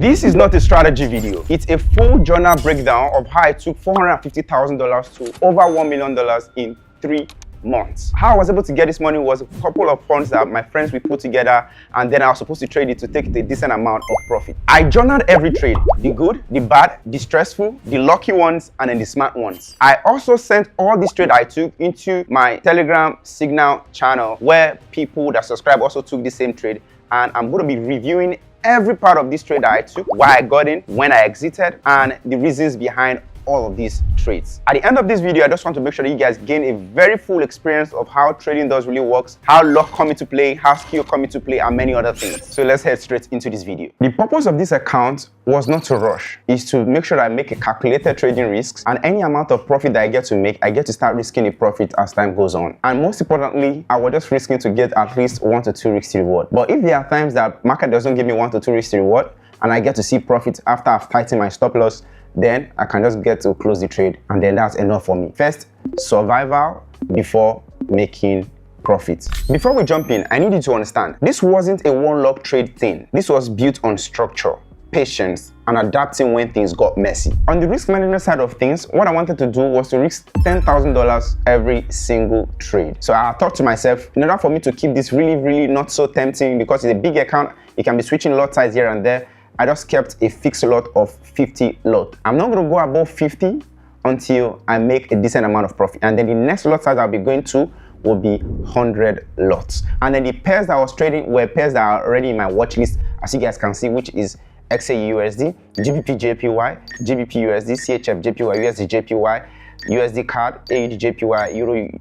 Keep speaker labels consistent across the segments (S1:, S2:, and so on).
S1: This is not a strategy video. It's a full journal breakdown of how I took $450,000 to over $1 million in 3 months. How I was able to get this money was a couple of funds that my friends we put together, and then I was supposed to trade it to take a decent amount of profit. I journaled every trade, the good, the bad, the stressful, the lucky ones, and then the smart ones. I also sent all these trades I took into my Telegram Signal channel, where people that subscribe also took the same trade, and I'm going to be reviewing every part of this trade that I took, why I got in, when I exited, and the reasons behind all of these trades. At the end of this video, I just want to make sure that you guys gain a very full experience of how trading does really works, how luck come into play, how skill come into play, and many other things. So let's head straight into this video. The purpose of this account was not to rush, is to make sure that I make a calculated trading risks, and any amount of profit that I get to make, I get to start risking the profit as time goes on. And most importantly, I was just risking to get at least 1 to 2 risks to reward. But if there are times that market doesn't give me 1 to 2 risks to reward, and I get to see profit after I've tightened my stop loss, then I can just get to close the trade, and then that's enough for me. First, survival before making profits. Before we jump in, I need you to understand, this wasn't a one-log trade thing. This was built on structure, patience, and adapting when things got messy. On the risk management side of things, what I wanted to do was to risk $10,000 every single trade. So I thought to myself, in order for me to keep this really not so tempting, because it's a big account, you can be switching lot size here and there, I just kept a fixed lot of 50 lot. I'm not going to go above 50 until I make a decent amount of profit. And then the next lot size I'll be going to will be 100 lots. And then the pairs that I was trading were pairs that are already in my watch list, as you guys can see, which is XAUUSD, GBPJPY, GBPUSD, CHFJPY, USDCAD, USDCAD, AUDJPY,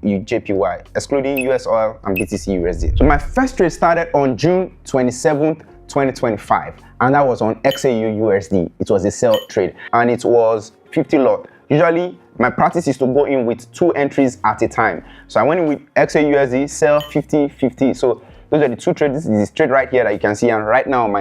S1: EUROJPY, excluding US oil and BTC USD. So my first trade started on June 27th, 2025, and that was on XAUUSD. It was a sell trade, and it was 50 lot. Usually my practice is to go in with 2 entries at a time. So I went in with XAUUSD, sell 50. So those are the 2 trades. This is this trade right here that you can see, and right now on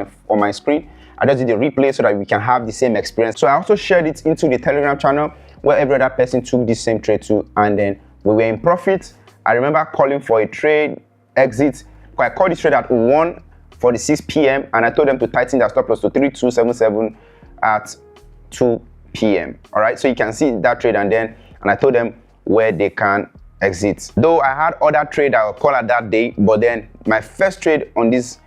S1: my screen I just did a replay so that we can have the same experience. So I also shared it into the Telegram channel where every other person took the same trade too, and then we were in profit. I remember calling for a trade exit. I called this trade at 1:46 p.m. and I told them to tighten their stop loss to 3277 at 2 p.m. All right, so you can see that trade, and I told them where they can exit. Though I had other trade I will call at that day, but then my first trade on this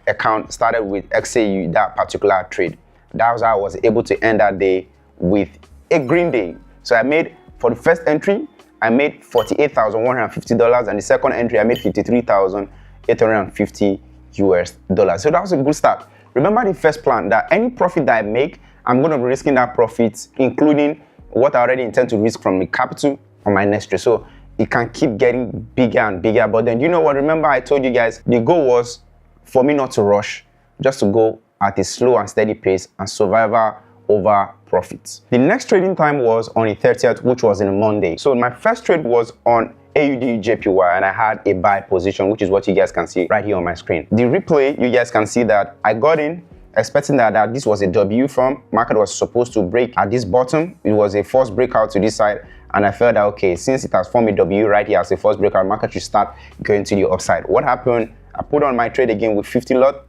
S1: account started with XAU, that particular trade. That was how I was able to end that day with a green day. So I made, for the first entry, I made $48,150, and the second entry I made $53,850 US dollars. So that was a good start. Remember the first plan, that any profit that I make, I'm going to be risking that profit, including what I already intend to risk from the capital on my next trade. So it can keep getting bigger and bigger. But then, you know what, remember I told you guys the goal was for me not to rush, just to go at a slow and steady pace, and survival over profits. The next trading time was on the 30th, which was in a Monday. So my first trade was on AUDJPY, and I had a buy position, which is what you guys can see right here on my screen. The replay, you guys can see that I got in expecting that this was a W from market was supposed to break at this bottom. It was a first breakout to this side, and I felt that okay, since it has formed a W right here as a first breakout, market should start going to the upside. What happened? I put on my trade again with 50 lot,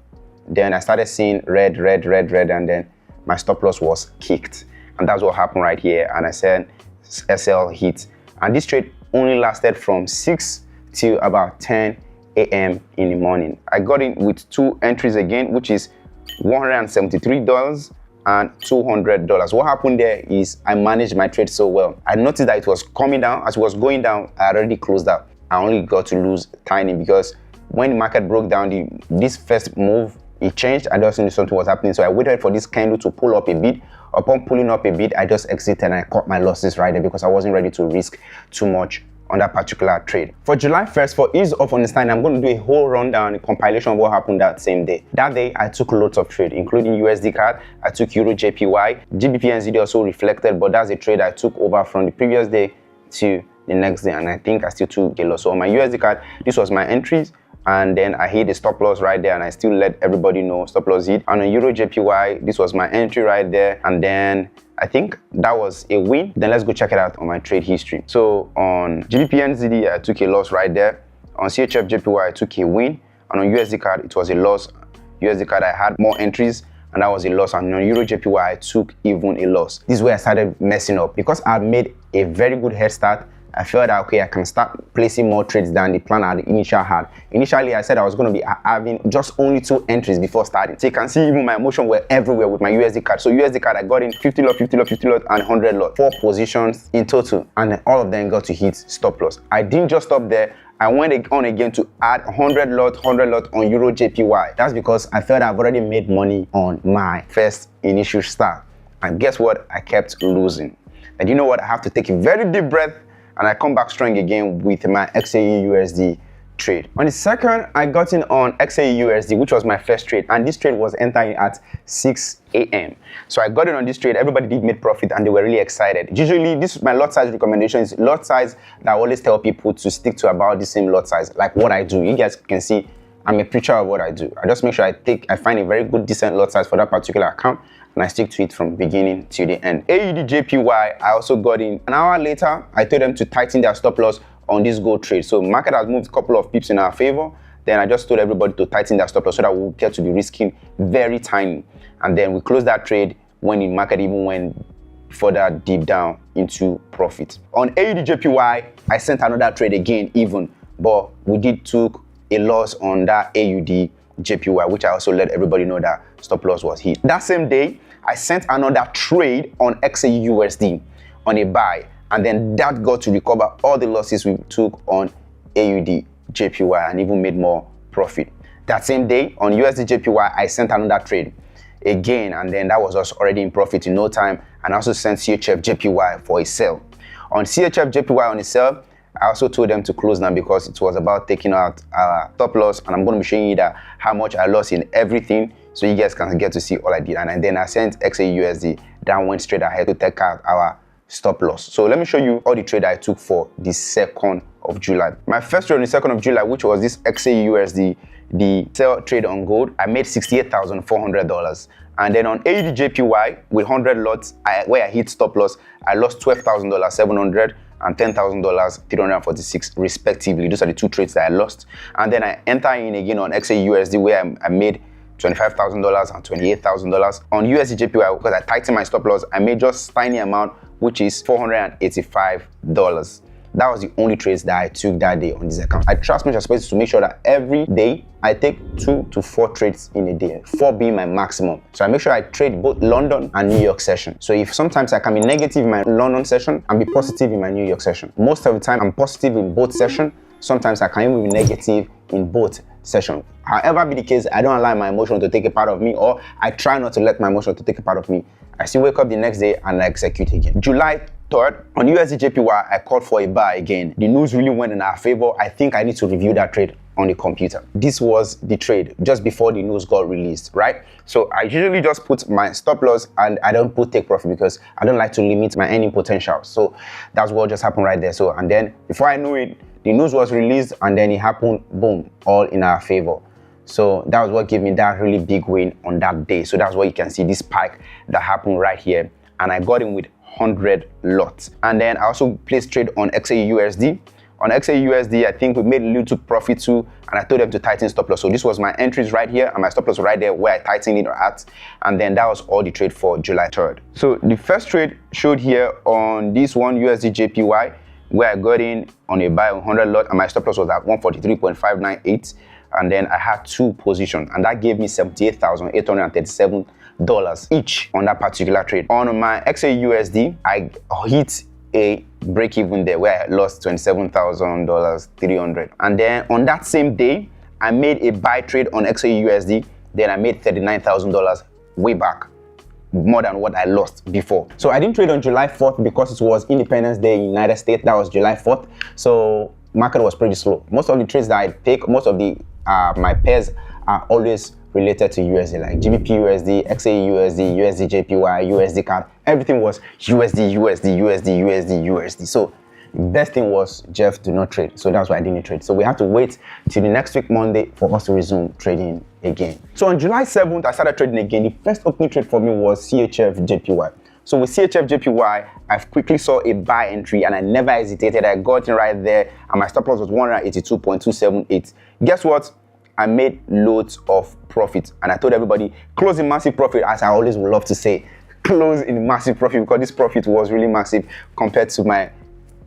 S1: then I started seeing red, and then my stop loss was kicked, and that's what happened right here. And I said SL hit, and this trade only lasted from 6 till about 10 a.m. in the morning. I got in with 2 entries again, which is $173 and $200. What happened there is I managed my trade so well. I noticed that it was coming down. As it was going down, I already closed out. I only got to lose tiny, because when the market broke down, this first move, it changed. I just knew something was happening, so I waited for this candle to pull up a bit. Upon pulling up a bit, I just exited and I cut my losses right there, because I wasn't ready to risk too much on that particular trade. For July 1st, for ease of understanding, I'm going to do a whole rundown, a compilation of what happened that same day. That day, I took lots of trade, including USDCAD. I took EUROJPY. GBPUSD also reflected, but that's a trade I took over from the previous day to the next day, and I think I still took a loss. So on my USDCAD, this was my entries, and then I hit the stop loss right there, and I still let everybody know stop loss hit. And on EUROJPY, this was my entry right there, and then I think that was a win. Then let's go check it out on my trade history. So on GBPUSD, I took a loss right there. On CHFJPY, I took a win, and on USDCAD, it was a loss. USDCAD, I had more entries. and that was a loss. And on AUDJPY, I took even a loss. This is where I started messing up because I had made a very good head start. I felt that, okay, I can start placing more trades than the plan I initially had. Initially, I said I was going to be having just only 2 entries before starting. So you can see even my emotion were everywhere with my USD card. So USD card, I got in 50 lot, 50 lot, 50 lot, and 100 lot. 4 positions in total, and all of them got to hit stop loss. I didn't just stop there. I went on again to add 100 lot on AUDJPY. That's because I felt I've already made money on my first initial start. And guess what? I kept losing. And you know what? I have to take a very deep breath, and I come back strong again with my XAUUSD trade. On the second, I got in on XAUUSD, which was my first trade, and this trade was entering at 6 a.m. So I got in on this trade. Everybody did make profit, and they were really excited. Usually, this is my lot size recommendation. Is lot size that I always tell people to stick to about the same lot size, like what I do. You guys can see I'm a preacher of what I do. I just make sure I find a very good, decent lot size for that particular account, and I stick to it from beginning to the end. AUDJPY, I also got in. An hour later, I told them to tighten their stop loss on this gold trade. So market has moved a couple of pips in our favor. Then I just told everybody to tighten their stop loss so that we'll get to be risking very tiny. And then we closed that trade when the market even went further deep down into profit. On AUDJPY, I sent another trade again even, but we did took a loss on that AUDJPY, which I also let everybody know that stop loss was hit. That same day, I sent another trade on XAUUSD on a buy, and then that got to recover all the losses we took on AUDJPY and even made more profit. That same day on USDJPY, I sent another trade again, and then that was us already in profit in no time, and I also sent CHFJPY for a sell. On CHFJPY on a sell, I also told them to close down because it was about taking out stop loss, and I'm going to be showing you that how much I lost in everything, so you guys can get to see all I did. And then I sent XAUUSD, that went straight ahead to take out our stop loss. So let me show you all the trade I took for the 2nd of July. My first trade on the 2nd of July, which was this XAUUSD, the sell trade on gold, I made $68,400. And then on AUDJPY with 100 lots, where I hit stop loss, I lost $12,700 and $10,000, $346 respectively. Those are the 2 trades that I lost. And then I enter in again on XAUUSD, where I made $25,000 and $28,000. On USDJPY, because I tightened my stop loss, I made just tiny amount, which is $485. That was the only trades that I took that day on this account. I trust much as possible to make sure that every day I take 2 to 4 trades in a day, 4 being my maximum. So I make sure I trade both London and New York session. So if sometimes I can be negative in my London session and be positive in my New York session. Most of the time I'm positive in both sessions. Sometimes I can even be negative in both sessions. However be the case, I don't allow my emotion to take a part of me, or I try not to let my emotion to take a part of me. I still wake up the next day and I execute again. July 3rd, on USDJPY, I called for a buy again. The news really went in our favor. I think I need to review that trade on the computer. This was the trade just before the news got released, right? So I usually just put my stop loss and I don't put take profit because I don't like to limit my earning potential. So that's what just happened right there. So, and then before I knew it, the news was released and then it happened, boom, all in our favor. So that was what gave me that really big win on that day. So that's why you can see this spike that happened right here. And I got in with 100 lots. And then I also placed trade on XAUUSD. On XAUUSD, I think we made a little profit too, and I told them to tighten stop loss. So this was my entries right here, and my stop loss right there where I tightened it at. And then that was all the trade for July 3rd. So the first trade showed here on this one, USDJPY, where I got in on a buy on 100 lot, and my stop loss was at 143.598. And then I had 2 positions, and that gave me $78,837 each on that particular trade. On my XAUUSD, I hit a break even there where I lost $27,300. And then on that same day, I made a buy trade on XAUUSD. Then I made $39,000 way back, more than what I lost before. So I didn't trade on July 4th because it was Independence Day in the United States. That was July 4th. So market was pretty slow. Most of the trades that I take, most of the my pairs are always related to USD, like GBPUSD, XAUUSD, USDJPY, USDCAD. Everything was USD, USD, USD, USD, USD. So the best thing was, Jeff, do not trade. So that's why I didn't trade. So we have to wait till the next week, Monday, for us to resume trading again. So on July 7th, I started trading again. The first opening trade for me was CHFJPY. So with CHFJPY, I quickly saw a buy entry and I never hesitated. I got in right there and my stop loss was 182.278. Guess what? I made loads of profit, and I told everybody close in massive profit, as I always would love to say, close in massive profit, because this profit was really massive compared to my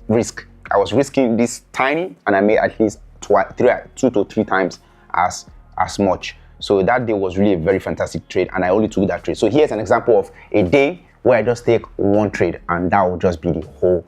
S1: risk. I was risking this tiny, and I made at least 2 to 3 times as much. So that day was really a very fantastic trade, and I only took that trade. So here's an example of a day where I just take one trade, and that will just be the whole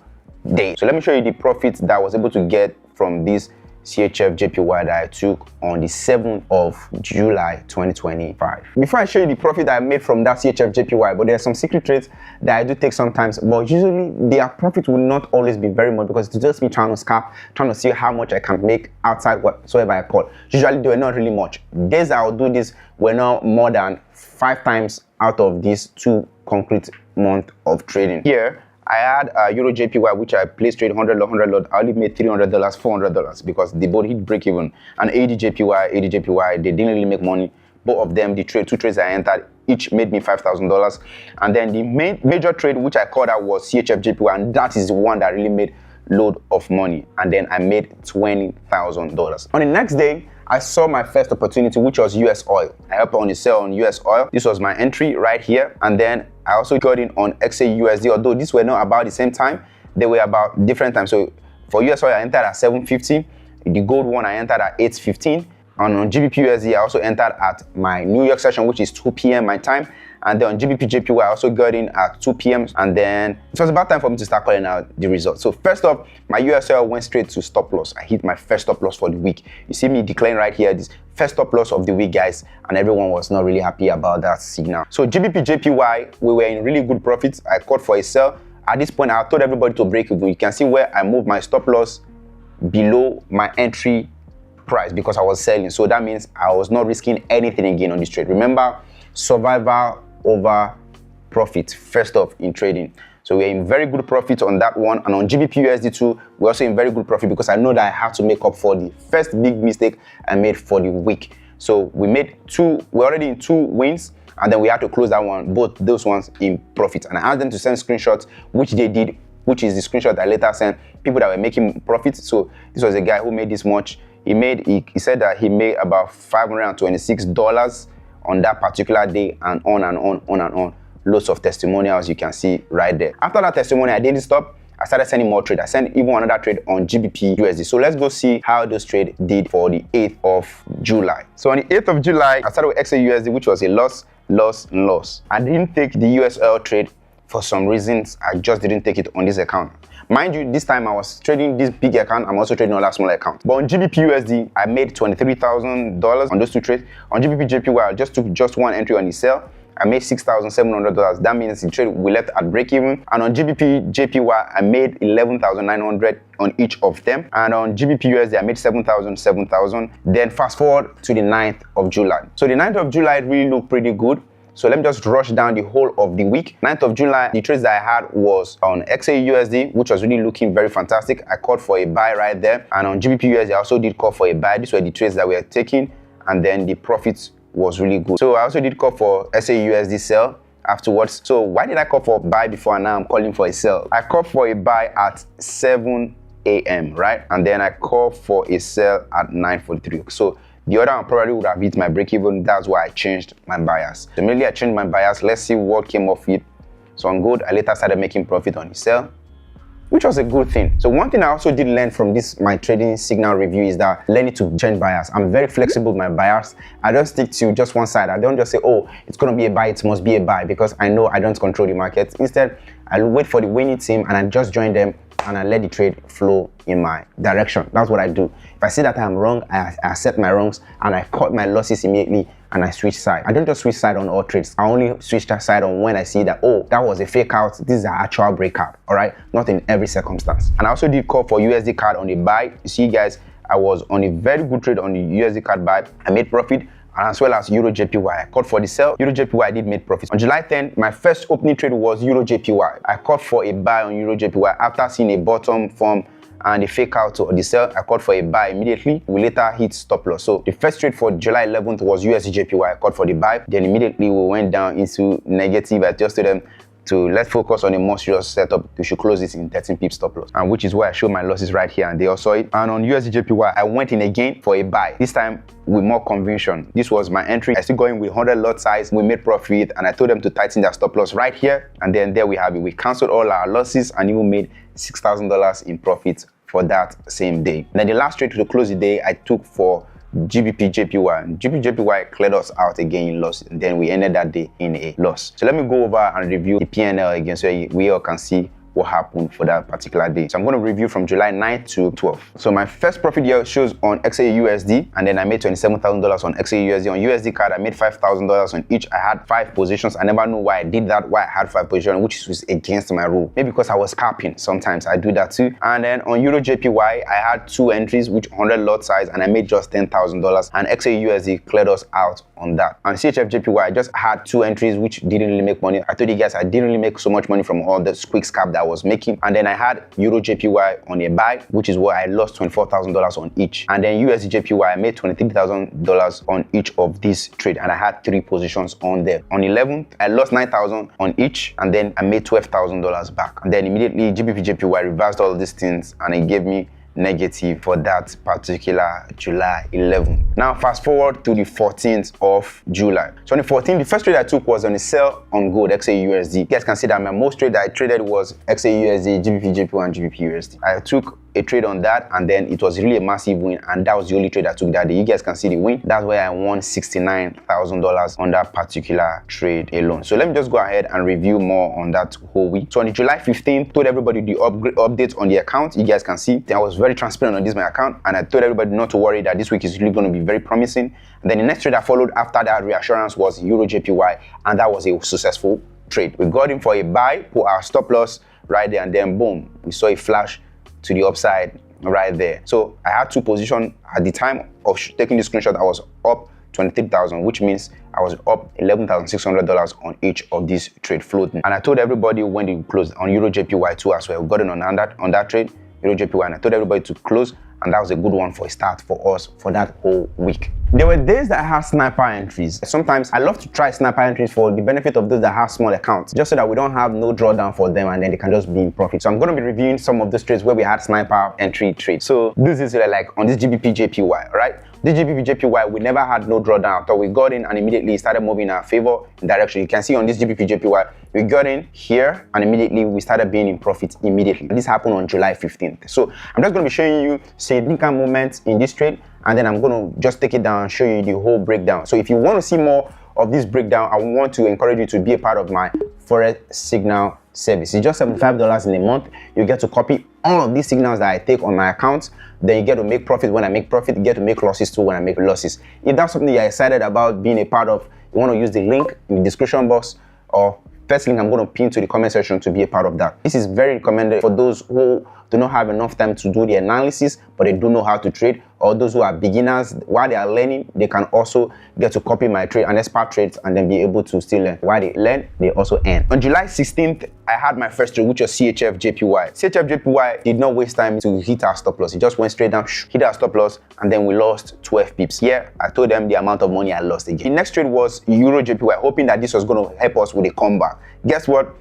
S1: day. So let me show you the profit that I was able to get from this CHFJPY that I took on the 7th of July 2025. Before I show you the profit that I made from that CHFJPY, but there are some secret trades that I do take sometimes, but usually their profit will not always be very much, because it's just me trying to scalp, trying to see how much I can make outside whatsoever I call. Usually they were not really much. Days I'll do this were not more than 5 times out of these 2 concrete months of trading. Here I had EURJPY, which I placed trade 100 lot. I only made $300, $400, because they both hit break even. And AUDJPY, they didn't really make money. Both of them, the 2 trades I entered, each made me $5,000. And then the major trade which I called out was CHFJPY, and that is the one that really made load of money. And then I made $20,000. On the next day, I saw my first opportunity, which was US oil. I helped on the sell on US oil. This was my entry right here. And then I also got in on XAUUSD, although these were not about the same time. They were about different times. So for US oil, I entered at 750. The gold one, I entered at 815. And on GBPUSD, I also entered at my New York session, which is 2 p.m. my time. And then on GBPJPY, I also got in at 2 p.m. And then it was about time for me to start calling out the results. So first off, my US oil went straight to stop loss. I hit my first stop loss for the week. You see me declaring right here, this first stop loss of the week, guys. And everyone was not really happy about that signal. So GBPJPY, we were in really good profits. I called for a sell. At this point, I told everybody to break even. You can see where I moved my stop loss below my entry price because I was selling. So that means I was not risking anything again on this trade. Remember, survival over profit first off in trading. So we're in very good profit on that one. And on GBPUSD too, we're also in very good profit because I know that I have to make up for the first big mistake I made for the week. So we're already in 2 wins, and then we had to close that one, both those ones in profit. And I asked them to send screenshots, which they did, which is the screenshot I later sent people that were making profits. So this was a guy who made this much. He said that he made about $526 on that particular day, and on and on. Lots of testimonials you can see right there. After that testimonial, I didn't stop. I started sending more trade. I sent even another trade on GBPUSD. So let's go see how those trade did for the 8th of July. So on the 8th of July, I started with XAUUSD, which was a loss. I didn't take the US oil trade for some reasons. I just didn't take it on this account. Mind you, this time I was trading this big account. I'm also trading on that small account. But on GBPUSD, I made $23,000 on those 2 trades. On GBPJPY, I just took just 1 entry on the sell. I made $6,700. That means the trade we left at break even. And on GBPJPY, I made $11,900 on each of them. And on GBPUSD, I made $7,000. Then fast forward to the 9th of July. So the 9th of July really looked pretty good. So let me just rush down the whole of the week. 9th of July, the trades that I had was on XAUUSD, which was really looking very fantastic. I called for a buy right there. And on GBPUSD, I also did call for a buy. These were the trades that we were taking. And then the profits was really good. So I also did call for XAUUSD sell afterwards. So why did I call for buy before, and now I'm calling for a sell? I called for a buy at 7 a.m., right? And then I called for a sell at 9:43. So the other one probably would have hit my break even. That's why I changed my bias. So immediately I changed my bias. Let's see what came off it. So on gold, I later started making profit on the sell, which was a good thing. So one thing I also did learn from this, my trading signal review, is that learning to change bias. I'm very flexible with my bias. I don't stick to just one side. I don't just say, oh, it's going to be a buy, it must be a buy, because I know I don't control the market. Instead, I wait for the winning team and I just join them and I let the trade flow in my direction. That's what I do. If I see that I'm wrong, I accept my wrongs and I cut my losses immediately and I switch side. I don't just switch side on all trades. I only switch that side on when I see that, oh, that was a fake out. This is an actual breakout, all right? Not in every circumstance. And I also did call for USDCAD on the buy. You see, guys, I was on a very good trade on the USDCAD buy. I made profit, as well as EURJPY. I called for the sell. EURJPY, I did make profit. On July 10th, my first opening trade was EURJPY. I called for a buy on EURJPY after seeing a bottom form and a fake out to the sell. I called for a buy immediately. We later hit stop loss. So the first trade for July 11th was USDJPY. I called for the buy. Then immediately we went down into negative. I just told them So let's focus on a more serious setup. We should close this in 13 pips stop loss, and which is where I show my losses right here, and they all saw it. And on USDJPY, I went in again for a buy, this time with more conviction. This was my entry. I still going with 100 lot size. We made profit, and I told them to tighten their stop loss right here, and then there we have it. We canceled all our losses and even made $6,000 in profit for that same day. And then the last trade to close the day I took for GBPJPY. GBPJPY cleared us out again in loss, and then we ended that day in a loss. So let me go over and review the P&L again so we all can see what happened for that particular day. So I'm going to review from July 9th to 12th. So my first profit here shows on XAUUSD, and then I made $27,000 on XAUUSD. On USDCAD, I made $5,000 on each. I had 5 positions. I never know why I did that, why I had 5 positions, which was against my rule. Maybe because I was scalping. Sometimes I do that too. And then on AUDJPY, I had 2 entries, which 100 lot size, and I made just $10,000. And XAUUSD cleared us out on that. And CHFJPY, I just had 2 entries, which didn't really make money. I told you guys I didn't really make so much money from all the quick scalp that I was making. And then I had AUDJPY on a buy, which is where I lost $24,000 on each. And then USDJPY, I made $23,000 on each of these trades, and I had 3 positions on there. On 11th, I lost $9,000 on each, and then I made $12,000 back. And then immediately GBPJPY reversed all these things, and it gave me negative for that particular July 11th. Now fast forward to the 14th of July. So on the 14th, the first trade I took was on a sell on gold XAUUSD. You guys can see that my most trade that I traded was XAUUSD, GBPJPY, and GBPUSD. I took a trade on that, and then it was really a massive win, and that was the only trade I took that day. You guys can see the win. That's where I won $69,000 on that particular trade alone. So let me just go ahead and review more on that whole week. So on the July 15th, told everybody the update on the account. You guys can see I was very transparent on this my account, and I told everybody not to worry, that this week is really going to be very promising. And then the next trade that followed after that reassurance was AUDJPY, and that was a successful trade. We got in for a buy, put our stop loss right there, and then boom, we saw a flash to the upside right there. So I had 2 positions at the time of taking this screenshot. I was up 23,000, which means I was up $11,600 on each of these trade floating. And I told everybody when they closed on AUDJPY too as well. We got in on that trade, AUDJPY, and I told everybody to close, and that was a good one for a start for us for that whole week. There were days that I had sniper entries. Sometimes I love to try sniper entries for the benefit of those that have small accounts, just so that we don't have no drawdown for them, and then they can just be in profit. So I'm going to be reviewing some of those trades where we had sniper entry trades. So this is like on this GBPJPY, right? This GBPJPY, we never had no drawdown after we got in, and immediately started moving in our favor direction. You can see on this GBPJPY, we got in here, and immediately we started being in profit immediately. This happened on July 15th. So I'm just going to be showing you significant movements in this trade, and then I'm going to just take it down and show you the whole breakdown. So if you want to see more of this breakdown, I want to encourage you to be a part of my Forex signal service. It's just $75 in a month. You get to copy all of these signals that I take on my account. Then you get to make profit when I make profit. You get to make losses too when I make losses. If that's something you're excited about being a part of, you want to use the link in the description box, or first link I'm going to pin to the comment section to be a part of that. This is very recommended for those who do not have enough time to do the analysis, but they don't know how to trade, or those who are beginners. While they are learning, they can also get to copy my trade and expert trades, and then be able to still learn. While they learn, they also earn. On July 16th, I had my first trade, which was CHFJPY. CHFJPY did not waste time to hit our stop loss. It just went straight down, hit our stop loss, and then we lost 12 pips. Here, I told them the amount of money I lost again. The next trade was AUDJPY, hoping that this was going to help us with a comeback. Guess what?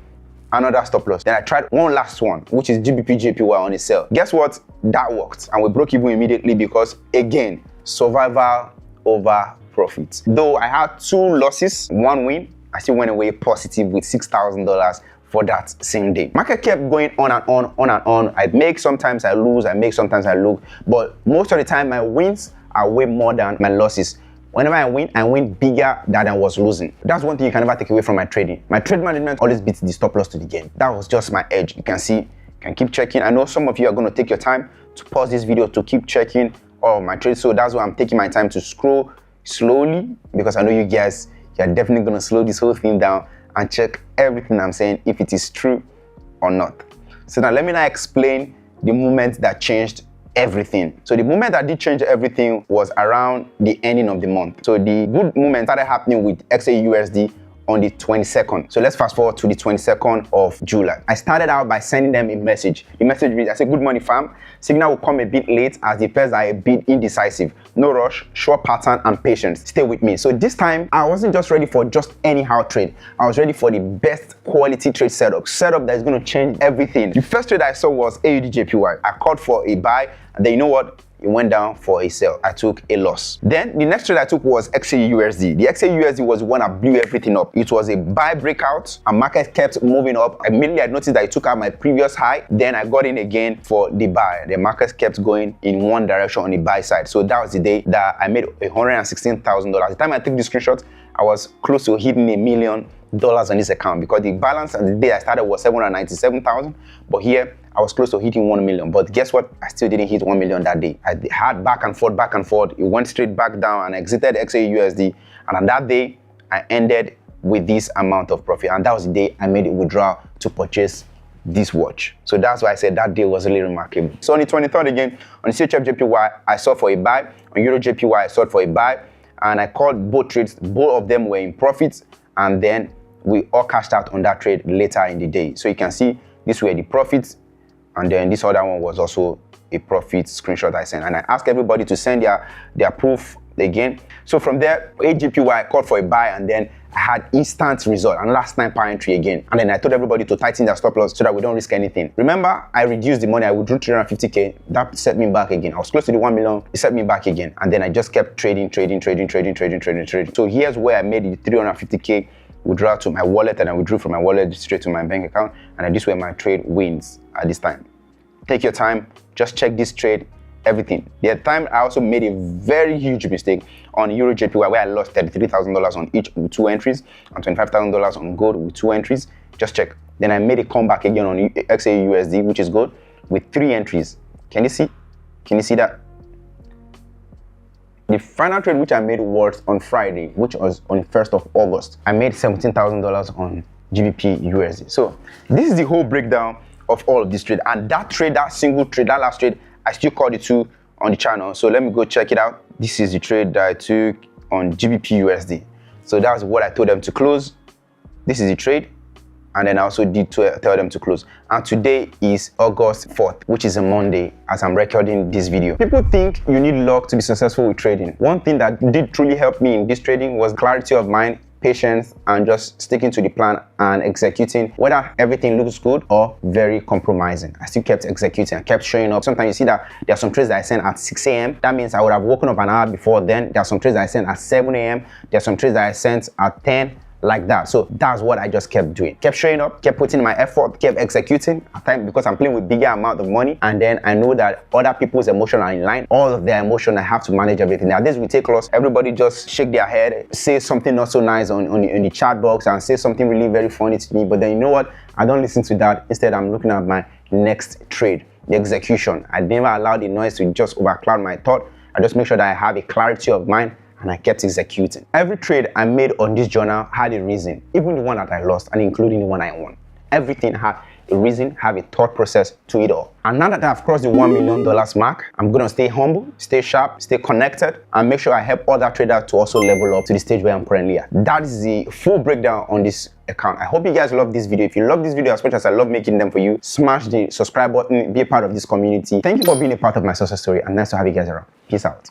S1: Another stop loss. Then I tried one last one, which is GBPJPY on a sell. Guess what? That worked, and we broke even immediately because, again, survival over profit. Though I had 2 losses, 1 win, I still went away positive with $6,000 for that same day. Market kept going on and on, on and on. I make, sometimes I lose, I make, sometimes I lose, but most of the time my wins are way more than my losses. Whenever I win bigger than I was losing. That's one thing you can never take away from my trading. My trade management always beats the stop loss to the game. That was just my edge. You can see, you can keep checking. I know some of you are going to take your time to pause this video to keep checking all my trades. So that's why I'm taking my time to scroll slowly, because I know you guys, you're definitely going to slow this whole thing down and check everything I'm saying, if it is true or not. So now let me now explain the moment that changed everything. So the moment that did change everything was around the ending of the month. So the good movement started happening with XAUUSD on the 22nd. So let's fast forward to the 22nd of July. I started out by sending them a message. The message reads, I said, good morning fam. Signal will come a bit late as the pairs are a bit indecisive. No rush, short pattern and patience. Stay with me. So this time I wasn't just ready for just anyhow trade. I was ready for the best quality trade setup that is going to change everything. The first trade I saw was AUDJPY. I called for a buy, and then you know what? It went down for a sell. I took a loss. Then the next trade I took was XAUUSD. The XAUUSD was one that blew everything up. It was a buy breakout and market kept moving up. Immediately I noticed that it took out my previous high. Then I got in again for the buy. The market kept going in one direction on the buy side. So that was the day that I made $116,000. The time I took the screenshot, I was close to hitting $1 million on this account because the balance on the day I started was 797,000, but here I was close to hitting 1 million. But guess what? I still didn't hit 1 million that day. I had back and forth. It went straight back down and I exited XAUUSD. And on that day, I ended with this amount of profit. And that was the day I made a withdrawal to purchase this watch. So that's why I said that day was really remarkable. So on the 23rd again, on the CHFJPY, I sold for a buy. On EURJPY, I sold for a buy. And I called both trades. Both of them were in profits. And then we all cashed out on that trade later in the day. So you can see these were the profits. And then this other one was also a profit screenshot I sent. And I asked everybody to send their proof again. So from there, AUDJPY, I called for a buy and then I had instant result and last time per entry again. And then I told everybody to tighten their stop loss so that we don't risk anything. Remember, I reduced the money. I withdrew 350K. That set me back again. I was close to the 1 million. It set me back again. And then I just kept trading. So here's where I made the 350K withdraw to my wallet, and I withdrew from my wallet straight to my bank account, and this is where my trade wins at this time. Take your time, just check this trade, everything. The time I also made a very huge mistake on EURJPY where I lost $33,000 on each with 2 entries and $25,000 on gold with 2 entries. Just check. Then I made a comeback again on XAUUSD, which is good, with 3 entries. Can you see? Can you see that? The final trade which I made was on Friday, which was on 1st of August. I made $17,000 on GBPUSD. So this is the whole breakdown of all of this trade. And that trade, that single trade, that last trade, I still called it 2 on the channel. So let me go check it out. This is the trade that I took on GBPUSD. So that's what I told them to close. This is the trade. And then I also did tell them to close. And today is August 4th, which is a Monday as I'm recording this video. People think you need luck to be successful with trading. One thing that did truly help me in this trading was clarity of mind, patience, and just sticking to the plan and executing, whether everything looks good or very compromising. I still kept executing, I kept showing up. Sometimes you see that there are some trades that I send at 6 a.m. That means I would have woken up an hour before then. There are some trades that I sent at 7 a.m. There are some trades that I sent at 10. Like that. So that's what I just kept doing. Kept showing up, kept putting my effort, kept executing at times because I'm playing with bigger amount of money, and then I know that other people's emotion are in line. All of their emotion, I have to manage everything. Now this will take loss. Everybody just shake their head, say something not so nice on the chat box and say something really very funny to me. But then you know what? I don't listen to that. Instead, I'm looking at my next trade, the execution. I never allow the noise to just overcloud my thought. I just make sure that I have a clarity of mind, and I kept executing. Every trade I made on this journal had a reason, even the one that I lost and including the one I won. Everything had a reason, have a thought process to it all. And now that I've crossed the $1 million mark, I'm gonna stay humble, stay sharp, stay connected, and make sure I help other traders to also level up to the stage where I'm currently at. That is the full breakdown on this account. I hope you guys love this video. If you love this video as much as I love making them for you, smash the subscribe button, be a part of this community. Thank you for being a part of my success story, and nice to have you guys around. Peace out.